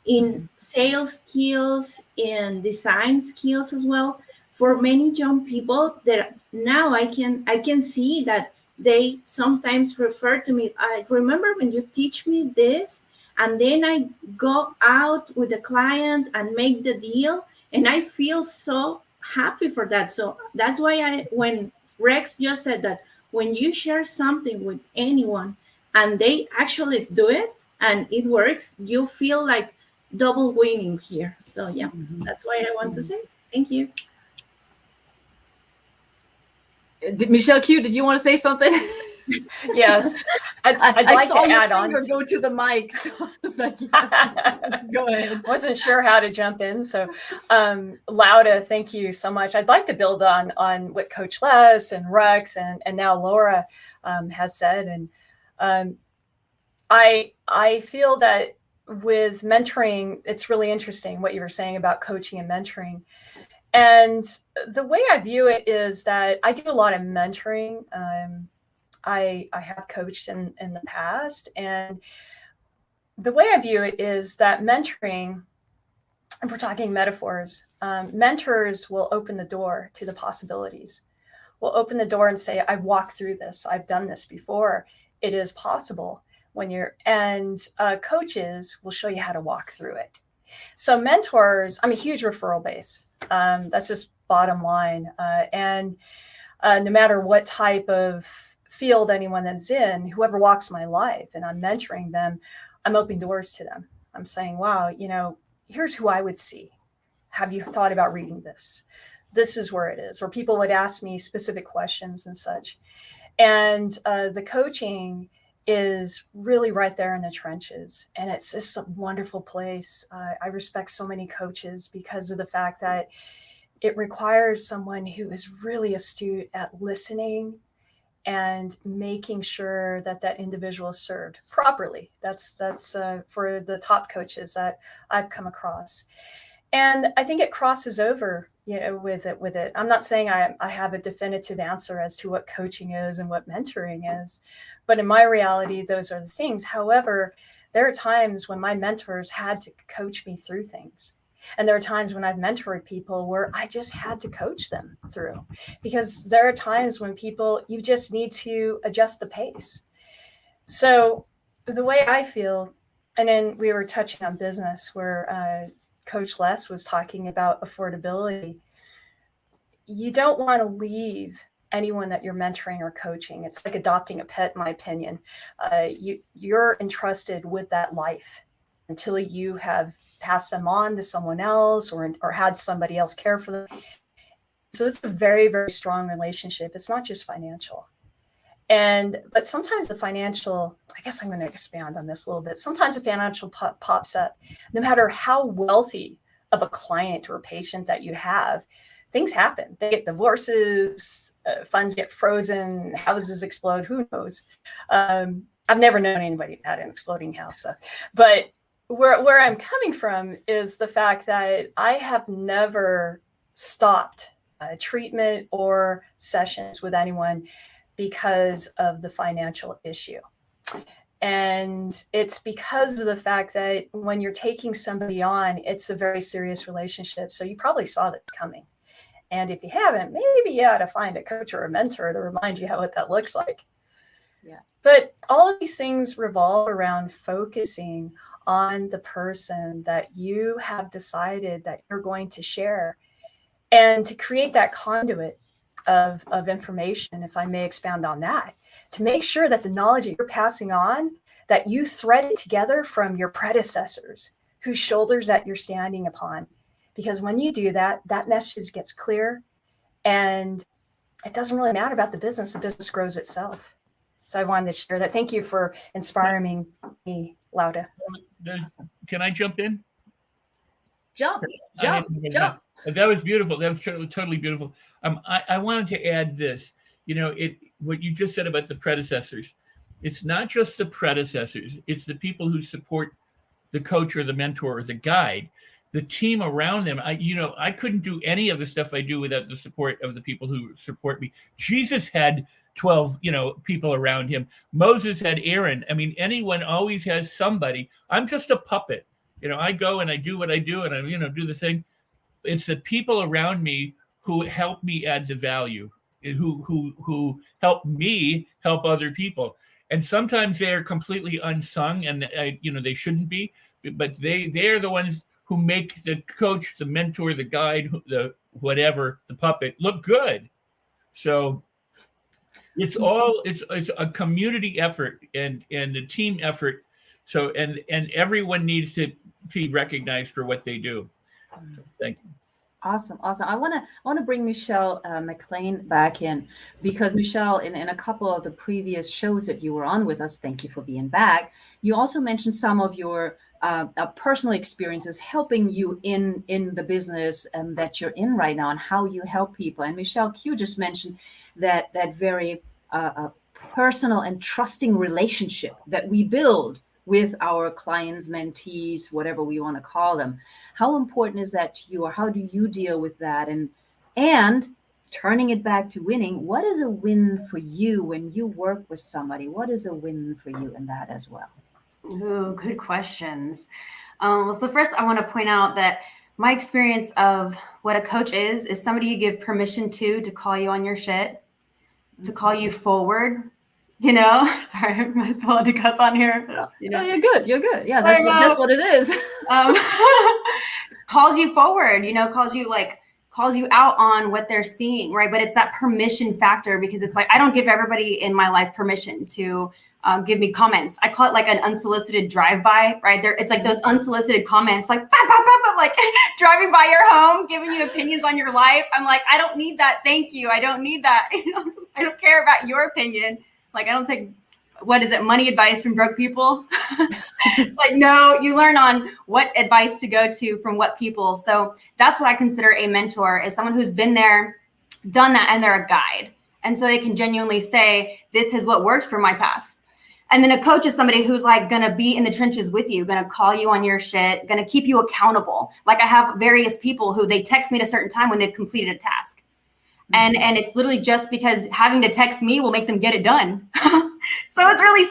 in sales skills and design skills as well for many young people that now I can see that they sometimes refer to me. I remember when you teach me this, and then I go out with the client and make the deal, and I feel so happy for that. So that's why when Rex just said that when you share something with anyone and they actually do it and it works, you feel like double winning here. So yeah, that's what I want to say. Thank you. Michelle Q, did you want to say something? Yes, I'd I like saw to your add on. finger go to the mic, so I was like, yes. Go ahead. Wasn't sure how to jump in. So, Lauda, thank you so much. I'd like to build on what Coach Les and Rex and now Laura has said. And I feel that with mentoring, it's really interesting what you were saying about coaching and mentoring. And the way I view it is that I do a lot of mentoring. I have coached in the past, and the way I view it is that mentoring, if we're talking metaphors, mentors will open the door to the possibilities. Will open the door and say, I've walked through this. I've done this before. It is possible and coaches will show you how to walk through it. So mentors, I'm a huge referral base. That's just bottom line. And no matter what type of field anyone is in, whoever walks my life and I'm mentoring them, I'm opening doors to them. I'm saying, wow, here's who I would see. Have you thought about reading this? This is where it is. Or people would ask me specific questions and such. And the coaching is really right there in the trenches. And it's just a wonderful place. I respect so many coaches because of the fact that it requires someone who is really astute at listening and making sure that individual is served properly. That's for the top coaches that I've come across. And I think it crosses over, with it. I'm not saying I have a definitive answer as to what coaching is and what mentoring is, but in my reality, those are the things. However, there are times when my mentors had to coach me through things. And there are times when I've mentored people where I just had to coach them through, because there are times when you just need to adjust the pace. So the way I feel, and then we were touching on business where Coach Les was talking about affordability. You don't want to leave anyone that you're mentoring or coaching. It's like adopting a pet, in my opinion. You're entrusted with that life until you have passed them on to someone else or had somebody else care for them. So it's a very, very strong relationship. It's not just financial. But sometimes the financial, I guess I'm going to expand on this a little bit. Sometimes the financial pops up. No matter how wealthy of a client or a patient that you have, things happen. They get divorces, funds get frozen, houses explode, who knows? I've never known anybody who had an exploding house. But where I'm coming from is the fact that I have never stopped treatment or sessions with anyone because of the financial issue. And it's because of the fact that when you're taking somebody on, it's a very serious relationship. So you probably saw that coming. And if you haven't, maybe you ought to find a coach or a mentor to remind you what that looks like. Yeah. But all of these things revolve around focusing on the person that you have decided that you're going to share, and to create that conduit of information, if I may expound on that, to make sure that the knowledge that you're passing on, that you threaded together from your predecessors, whose shoulders that you're standing upon. Because when you do that, that message gets clear, and it doesn't really matter about the business grows itself. So I wanted to share that. Thank you for inspiring me, Lauda. Can I jump in? Jump. That was beautiful. That was totally beautiful. I wanted to add this. What you just said about the predecessors. It's not just the predecessors. It's the people who support the coach or the mentor or the guide. the team around them. I couldn't do any of the stuff I do without the support of the people who support me. Jesus had 12, people around him. Moses had Aaron. I mean, anyone always has somebody. I'm just a puppet. I go and I do what I do and I, do the thing. It's the people around me who help me add the value, who help me help other people. And sometimes they're completely unsung and they shouldn't be, but they're the ones who make the coach, the mentor, the guide, the whatever, the puppet look good. So it's a community effort and a team effort. So and everyone needs to be recognized for what they do. So, thank you. Awesome. I want to bring Michelle McLean back in, because Michelle, in a couple of the previous shows that you were on with us, thank you for being back. You also mentioned some of your personal experiences helping you in the business that you're in right now and how you help people. And Michelle Q just mentioned that very personal and trusting relationship that we build with our clients, mentees, whatever we want to call them. How important is that to you, or how do you deal with that? And turning it back to winning, what is a win for you when you work with somebody? What is a win for you in that as well? Ooh, good questions. So first I want to point out that my experience of what a coach is somebody you give permission to call you on your shit, to call you forward. Sorry, am I supposed to cuss on here? No, you're good. Yeah, that's just what it is. Calls you forward, calls you out on what they're seeing, right? But it's that permission factor, because it's like, I don't give everybody in my life permission to give me comments. I call it like an unsolicited drive-by, right? It's like those unsolicited comments, like, bah, bah, bah, bah, like driving by your home, giving you opinions on your life. I'm like, I don't need that. Thank you. I don't need that. I don't care about your opinion. Like, I don't take, money advice from broke people? Like, no, you learn on what advice to go to from what people. So that's what I consider a mentor, is someone who's been there, done that, and they're a guide. And so they can genuinely say, this is what works for my path. And then a coach is somebody who's like going to be in the trenches with you, going to call you on your shit, going to keep you accountable. Like, I have various people who they text me at a certain time when they've completed a task. And it's literally just because having to text me will make them get it done. So it's really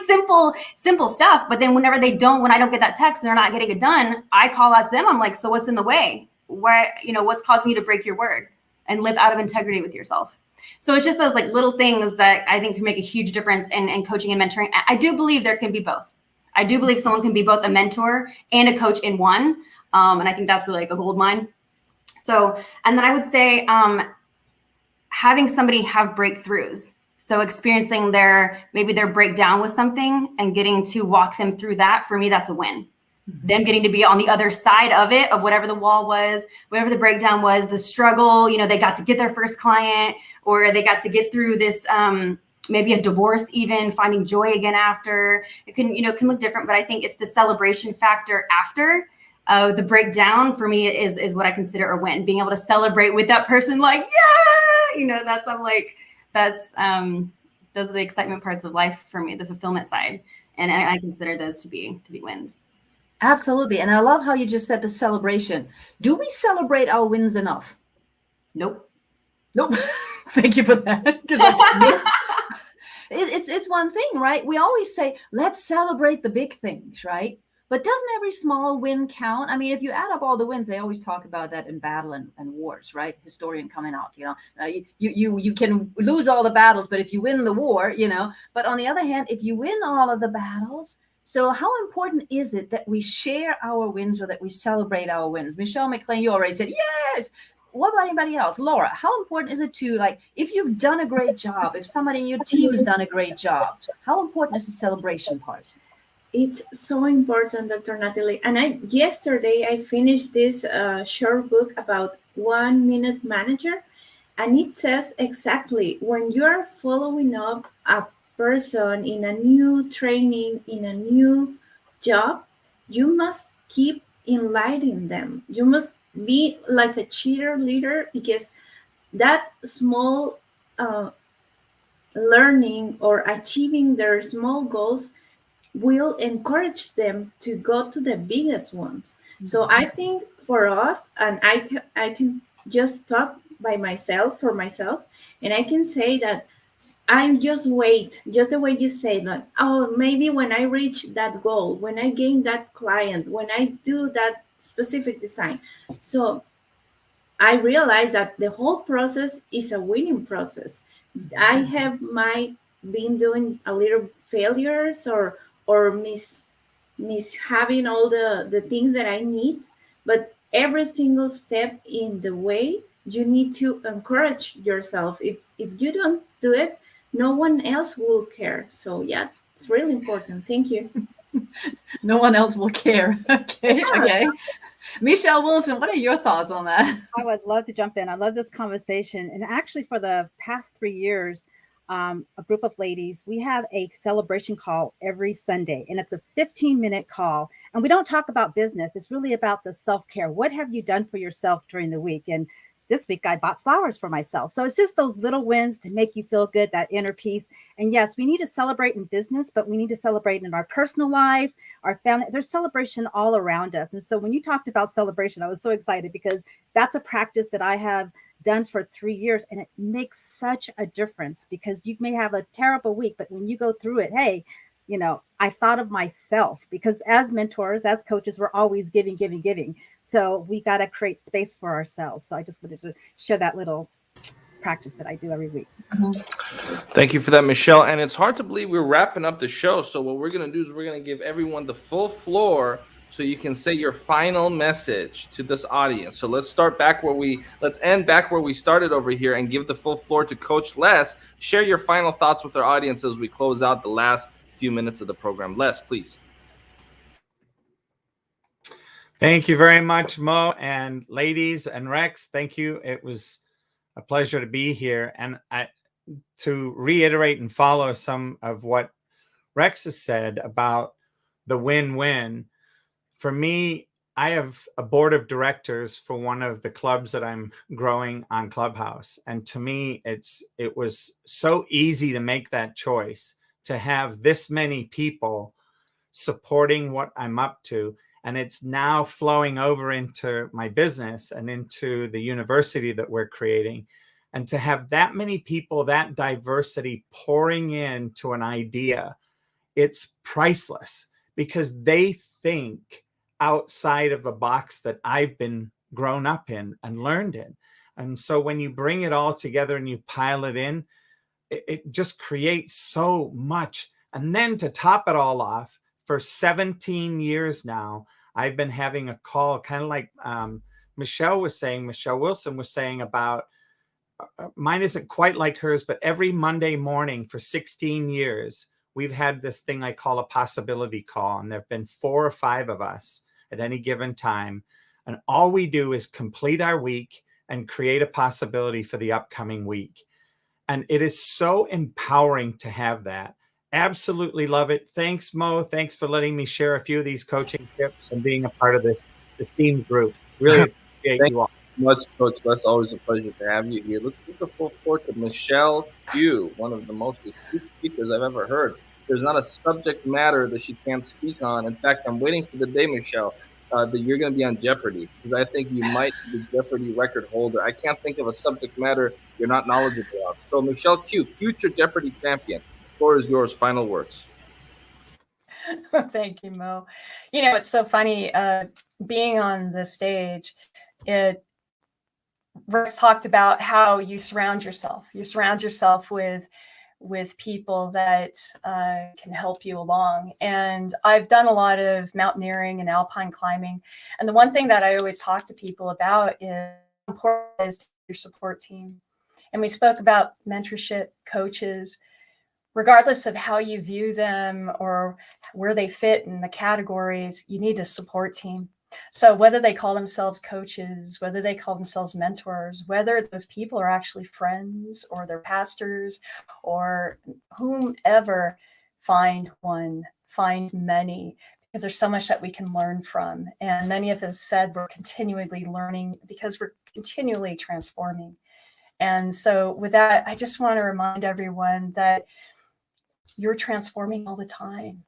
simple stuff. But then when I don't get that text and they're not getting it done, I call out to them. I'm like, so what's in the way? What's causing you to break your word and live out of integrity with yourself? So it's just those like little things that I think can make a huge difference in coaching and mentoring. I do believe there can be both. I do believe someone can be both a mentor and a coach in one. And I think that's really like a gold mine. So, and then I would say, having somebody have breakthroughs. So experiencing their breakdown with something and getting to walk them through that, for me, that's a win. Mm-hmm. Them getting to be on the other side of it, of whatever the wall was, whatever the breakdown was, the struggle, they got to get their first client, or they got to get through this, maybe a divorce, even finding joy again after. It can look different, but I think it's the celebration factor after. The breakdown for me is what I consider a win. Being able to celebrate with that person, like, yeah, those are the excitement parts of life for me, the fulfillment side. And I consider those to be wins. Absolutely. And I love how you just said the celebration. Do we celebrate our wins enough? Nope. Thank you for that. It's one thing, right? We always say, let's celebrate the big things, right? But doesn't every small win count? I mean, if you add up all the wins, they always talk about that in battle and wars, right? Historian coming out, you can lose all the battles, but if you win the war, But on the other hand, if you win all of the battles, so how important is it that we share our wins, or that we celebrate our wins? Michelle McLean, you already said yes. What about anybody else? Laura, how important is it to, like, if you've done a great job, if somebody in your team's done a great job, how important is the celebration part? It's so important, Dr. Natalie. And yesterday I finished this short book about 1 Minute Manager. And it says exactly, when you're following up a person in a new training, in a new job, you must keep enlightening them. You must be like a cheerleader, because that small learning or achieving their small goals will encourage them to go to the biggest ones. So I think for us, and I can just talk by myself for myself, and I can say that I just wait, just the way you say that. Oh, maybe when I reach that goal, when I gain that client, when I do that specific design. So I realized that the whole process is a winning process. I have my been doing a little failures or miss having all the things that I need, but every single step in the way you need to encourage yourself. If you don't do it, no one else will care. So yeah, it's really important. Thank you. No one else will care. Okay. Yeah. Okay. Michelle Wilson, what are your thoughts on that? I would love to jump in. I love this conversation. And actually, for the past 3 years, a group of ladies, we have a celebration call every Sunday, and it's a 15-minute call. And we don't talk about business. It's really about the self-care. What have you done for yourself during the week? And this week, I bought flowers for myself. So it's just those little wins to make you feel good, that inner peace. And yes, we need to celebrate in business, but we need to celebrate in our personal life, our family. There's celebration all around us. And so when you talked about celebration, I was so excited because that's a practice that I have done for 3 years, and it makes such a difference because you may have a terrible week, but when you go through it, hey, I thought of myself, because as mentors, as coaches, we're always giving, giving, giving. So we got to create space for ourselves. So I just wanted to share that little practice that I do every week. Thank you for that, Michelle. And it's hard to believe we're wrapping up the show. So what we're going to do is we're going to give everyone the full floor so you can say your final message to this audience. So let's end back where we started over here and give the full floor to Coach Les. Share your final thoughts with our audience as we close out the last few minutes of the program. Les, please. Thank you very much, Mo, and ladies and Rex. Thank you. It was a pleasure to be here. And to reiterate and follow some of what Rex has said about the win-win, for me, I have a board of directors for one of the clubs that I'm growing on Clubhouse. And to me, it was so easy to make that choice, to have this many people supporting what I'm up to. And it's now flowing over into my business and into the university that we're creating. And to have that many people, that diversity pouring into an idea, it's priceless, because they think outside of a box that I've been grown up in and learned in. And so when you bring it all together and you pile it in, it just creates so much. And then to top it all off, for 17 years now, I've been having a call, kind of like Michelle Wilson was saying about, mine isn't quite like hers, but every Monday morning for 16 years, we've had this thing I call a possibility call. And there have been 4 or 5 of us at any given time. And all we do is complete our week and create a possibility for the upcoming week. And it is so empowering to have that. Absolutely love it. Thanks, Mo. Thanks for letting me share a few of these coaching tips and being a part of this team group. Really appreciate you all. Much, Coach Les. Always a pleasure to have you here. Let's give the full floor to Michelle Q, one of the most astute speakers I've ever heard. There's not a subject matter that she can't speak on. In fact, I'm waiting for the day, Michelle, that you're going to be on Jeopardy, because I think you might be the Jeopardy record holder. I can't think of a subject matter you're not knowledgeable of. So Michelle Q, future Jeopardy champion. The floor is yours. Final words. Thank you, Mo. It's so funny being on the stage. Rex talked about how you surround yourself. You surround yourself with people that can help you along. And I've done a lot of mountaineering and alpine climbing. And the one thing that I always talk to people about is how important is your support team. And we spoke about mentorship, coaches. Regardless of how you view them or where they fit in the categories, you need a support team. So whether they call themselves coaches, whether they call themselves mentors, whether those people are actually friends or they're pastors or whomever, find one, find many, because there's so much that we can learn from. And many of us said we're continually learning because we're continually transforming. And so with that, I just want to remind everyone that you're transforming all the time.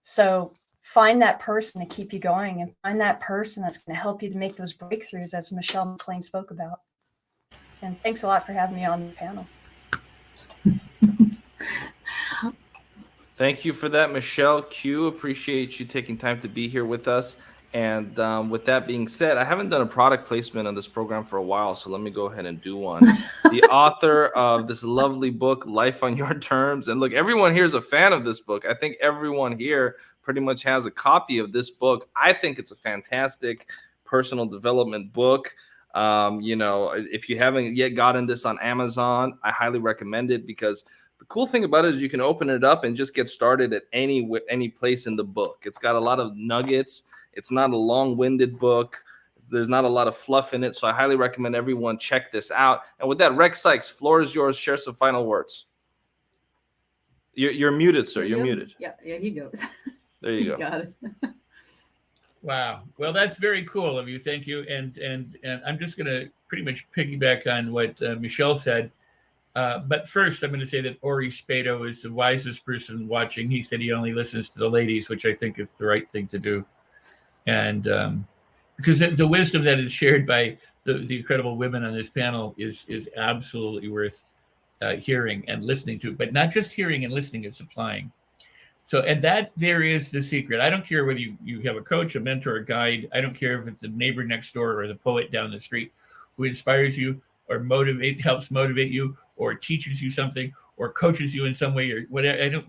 So find that person to keep you going and find that person that's going to help you to make those breakthroughs, as Michelle McLean spoke about. And thanks a lot for having me on the panel. Thank you for that, Michelle Q. Appreciate you taking time to be here with us. And with that being said, I haven't done a product placement on this program for a while, so let me go ahead and do one. The author of this lovely book, Life on Your Terms. And look, everyone here is a fan of this book. I think everyone here pretty much has a copy of this book. I think it's a fantastic personal development book. If you haven't yet gotten this on Amazon, I highly recommend it, because the cool thing about it is you can open it up and just get started at any place in the book. It's got a lot of nuggets. It's not a long-winded book. There's not a lot of fluff in it. So I highly recommend everyone check this out. And with that, Rex Sykes, floor is yours. Share some final words. You're muted, sir. You're muted. Yeah, he goes. There you go. Got it. Wow. Well, that's very cool of you. Thank you. And I'm just going to pretty much piggyback on what Michelle said. But first, I'm going to say that Ori Spado is the wisest person watching. He said he only listens to the ladies, which I think is the right thing to do. And because the wisdom that is shared by the incredible women on this panel is absolutely worth hearing and listening to, but not just hearing and listening, it's applying. So, and that there is the secret. I don't care whether you have a coach, a mentor, a guide. I don't care if it's the neighbor next door or the poet down the street who inspires you or helps motivate you, or teaches you something, or coaches you in some way, or whatever.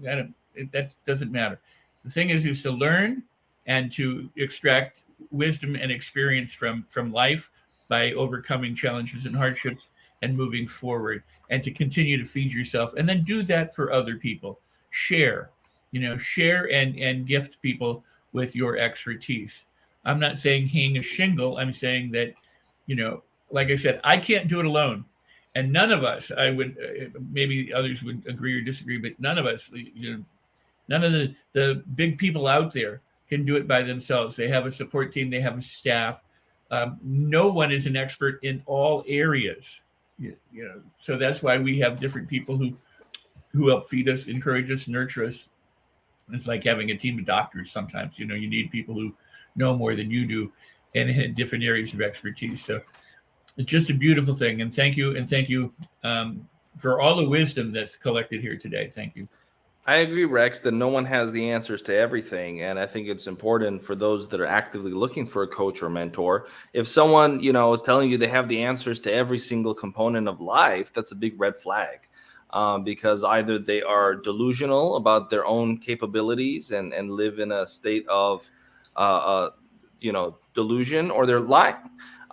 That doesn't matter. The thing is to learn and to extract wisdom and experience from life by overcoming challenges and hardships and moving forward, and to continue to feed yourself, and then do that for other people. Share and gift people with your expertise. I'm not saying hang a shingle. I'm saying that, like I said, I can't do it alone. And none of us, I would, maybe others would agree or disagree, but none of us, none of the big people out there can do it by themselves. They have a support team, they have a staff. No one is an expert in all areas, so that's why we have different people who help feed us, encourage us, nurture us. It's like having a team of doctors sometimes. You need people who know more than you do and in different areas of expertise. So it's just a beautiful thing. And thank you for all the wisdom that's collected here today. Thank you. I agree, Rex, that no one has the answers to everything. And I think it's important for those that are actively looking for a coach or mentor. If someone, is telling you they have the answers to every single component of life, that's a big red flag. Because either they are delusional about their own capabilities and live in a state of, delusion, or they're lying.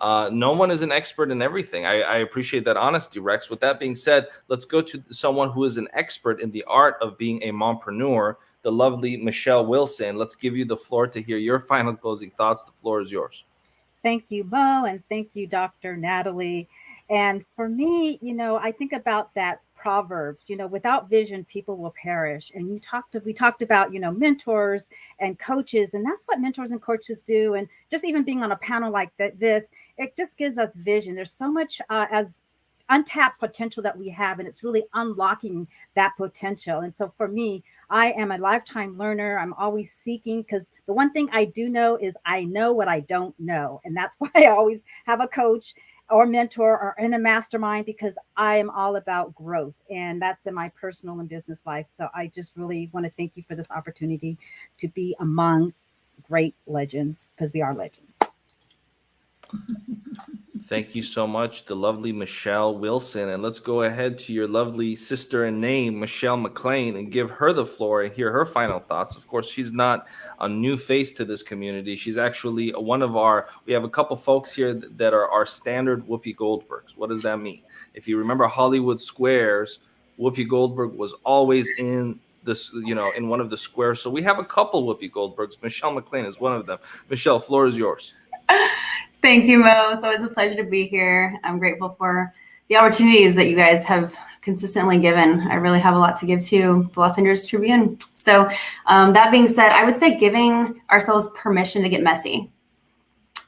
No one is an expert in everything. I appreciate that honesty, Rex. With that being said, let's go to someone who is an expert in the art of being a mompreneur, the lovely Michelle Wilson. Let's give you the floor to hear your final closing thoughts. The floor is yours. Thank you, Mo, and thank you, Dr. Natalie. And for me, I think about that Proverbs, without vision, people will perish. And we talked about, mentors and coaches, and that's what mentors and coaches do. And just even being on a panel like this, it just gives us vision. There's so much as untapped potential that we have, and it's really unlocking that potential. And so for me, I am a lifetime learner. I'm always seeking, because the one thing I do know is I know what I don't know. And that's why I always have a coach or mentor or in a mastermind, because I am all about growth, and that's in my personal and business life. So I just really want to thank you for this opportunity to be among great legends, because we are legends. Thank you so much, the lovely Michelle Wilson. And let's go ahead to your lovely sister in name, Michelle McLean, and give her the floor and hear her final thoughts. Of course, she's not a new face to this community. She's actually we have a couple folks here that are our standard Whoopi Goldbergs. What does that mean? If you remember Hollywood Squares, Whoopi Goldberg was always in this, in one of the squares. So we have a couple Whoopi Goldbergs. Michelle McLean is one of them. Michelle, floor is yours. Thank you, Mo. It's always a pleasure to be here. I'm grateful for the opportunities that you guys have consistently given. I really have a lot to give to the Los Angeles Tribune. So that being said, I would say giving ourselves permission to get messy.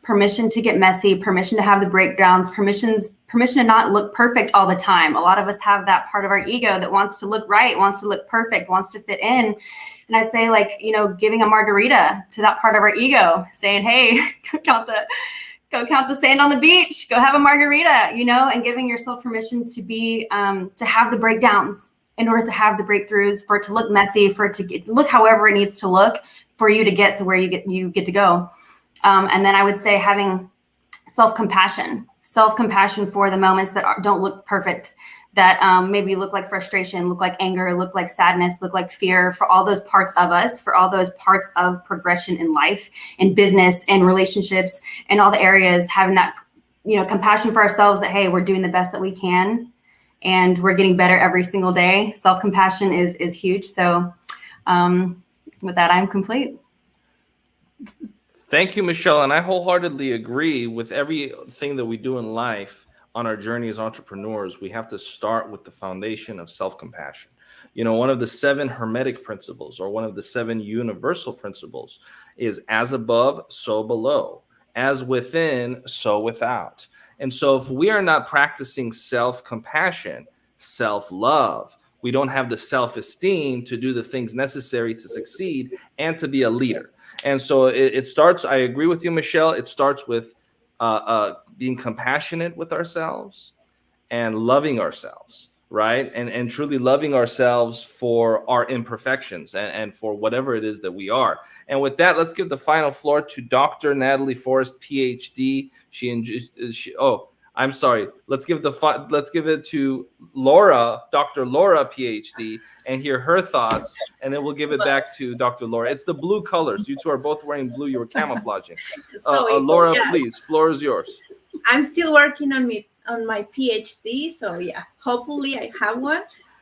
Permission to get messy, permission to have the breakdowns, permission permission to not look perfect all the time. A lot of us have that part of our ego that wants to look right, wants to look perfect, wants to fit in. And I'd say, like, you know, giving a margarita to that part of our ego, saying, hey, go count the sand on the beach, go have a margarita, you know, and giving yourself permission to be, to have the breakdowns in order to have the breakthroughs, for it to look messy, for it to look however it needs to look, for you to get to where you get to go. And then I would say having self-compassion for the moments that don't look perfect, that maybe look like frustration, look like anger, look like sadness, look like fear, for all those parts of us, for all those parts of progression in life, in business, in relationships, in all the areas, having that, you know, compassion for ourselves that, hey, we're doing the best that we can and we're getting better every single day. Self-compassion is huge. So with that, I'm complete. Thank you, Michelle. And I wholeheartedly agree with everything that we do in life. On our journey as entrepreneurs, we have to start with the foundation of self-compassion. You know, one of the 7 hermetic principles, or one of the 7 universal principles, is as above, so below, as within, so without. And so if we are not practicing self-compassion, self-love, we don't have the self-esteem to do the things necessary to succeed and to be a leader. And so it starts, I agree with you, Michelle, it starts with being compassionate with ourselves and loving ourselves, right? And truly loving ourselves for our imperfections and for whatever it is that we are. And with that, let's give the final floor to Dr. Natalie Forrest, PhD. Let's give it to Laura, Dr. Laura, PhD, and hear her thoughts, and then we'll give it back to Dr. Laura. It's the blue colors. You two are both wearing blue. You were camouflaging. Laura, yeah. Please, floor is yours. I'm still working on my PhD, so yeah, hopefully I have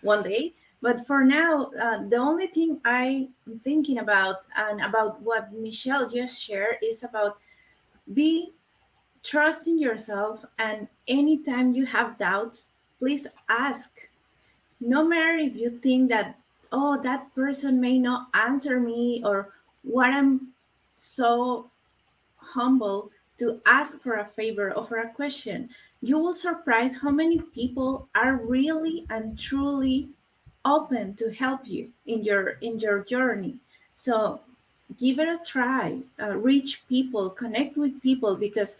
one day. But for now, the only thing I'm thinking about, and about what Michelle just shared, is about trusting yourself, and anytime you have doubts, please ask. No matter if you think that, oh, that person may not answer me, or what, I'm so humble to ask for a favor or for a question. You will surprise how many people are really and truly open to help you in your journey. So give it a try. Reach people, connect with people, because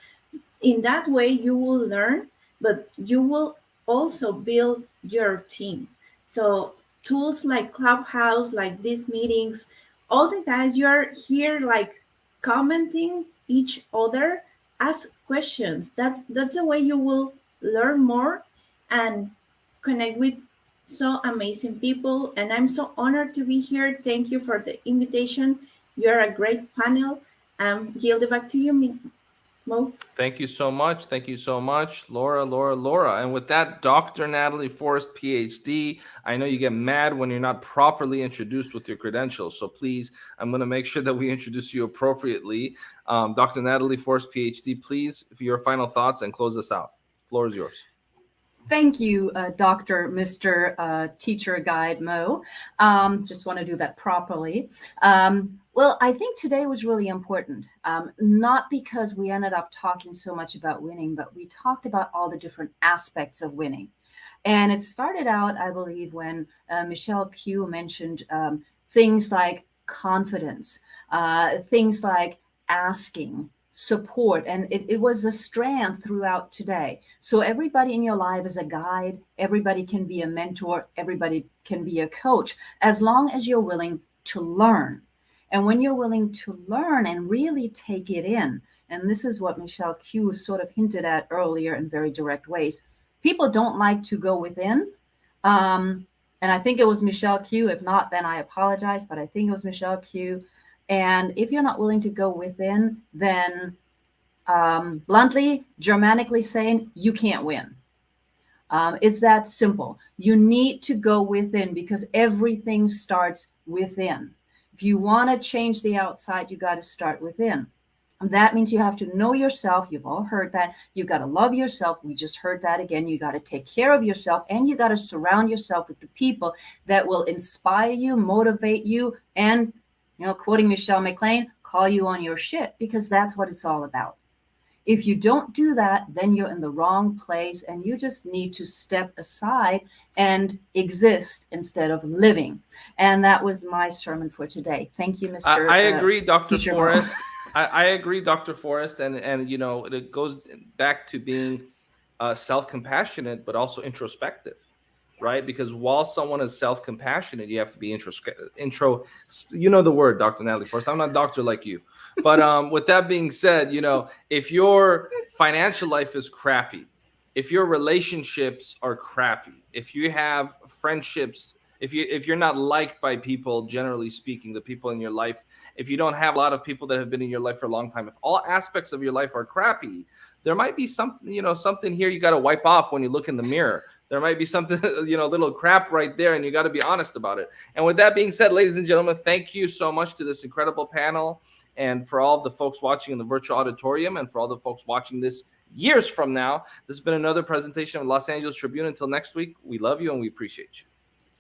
in that way you will learn, but you will also build your team. So tools like Clubhouse, like these meetings, all the guys, you are here like commenting each other, ask questions. That's the way you will learn more and connect with so amazing people. And I'm so honored to be here. Thank you for the invitation. You're a great panel. Yield it back to you, Mo. Thank you so much. Thank you so much, Laura. And with that, Dr. Natalie Forrest, PhD. I know you get mad when you're not properly introduced with your credentials. So please, I'm going to make sure that we introduce you appropriately. Dr. Natalie Forrest, PhD, please, for your final thoughts and close us out. Floor is yours. Thank you, Mr. Teacher Guide Mo. Just want to do that properly. Well, I think today was really important, not because we ended up talking so much about winning, but we talked about all the different aspects of winning. And it started out, I believe, when Michelle Q mentioned things like confidence, things like asking, support, and it was a strand throughout today. So everybody in your life is a guide, everybody can be a mentor, everybody can be a coach, as long as you're willing to learn. And when you're willing to learn and really take it in, and this is what Michelle Q sort of hinted at earlier in very direct ways, people don't like to go within. And I think it was Michelle Q. If not, then I apologize, but I think it was Michelle Q. And if you're not willing to go within, then bluntly, Germanically saying, you can't win. It's that simple. You need to go within, because everything starts within. If you want to change the outside, you got to start within. And that means you have to know yourself. You've all heard that. You got to love yourself. We just heard that again. You got to take care of yourself, and you got to surround yourself with the people that will inspire you, motivate you, and, quoting Michelle McLean, call you on your shit, because that's what it's all about. If you don't do that, then you're in the wrong place, and you just need to step aside and exist instead of living. And that was my sermon for today. Thank you, Mr. I agree, Dr. Teacher Forrest. I agree, Dr. Forrest, and you know, it goes back to being self-compassionate, but also introspective, right? Because while someone is self-compassionate, you have to be you know the word, Dr. Natalie Forrest. I'm not a doctor like you, but with that being said, you know, if your financial life is crappy, if your relationships are crappy, if you have friendships, if you're not liked by people, generally speaking, the people in your life, if you don't have a lot of people that have been in your life for a long time, if all aspects of your life are crappy, there might be something, you know, something here you got to wipe off when you look in the mirror. There might be something, you know, little crap right there, and you got to be honest about it. And with that being said, ladies and gentlemen, thank you so much to this incredible panel, and for all of the folks watching in the virtual auditorium, and for all the folks watching this years from now. This has been another presentation of Los Angeles Tribune. Until next week, we love you and we appreciate you.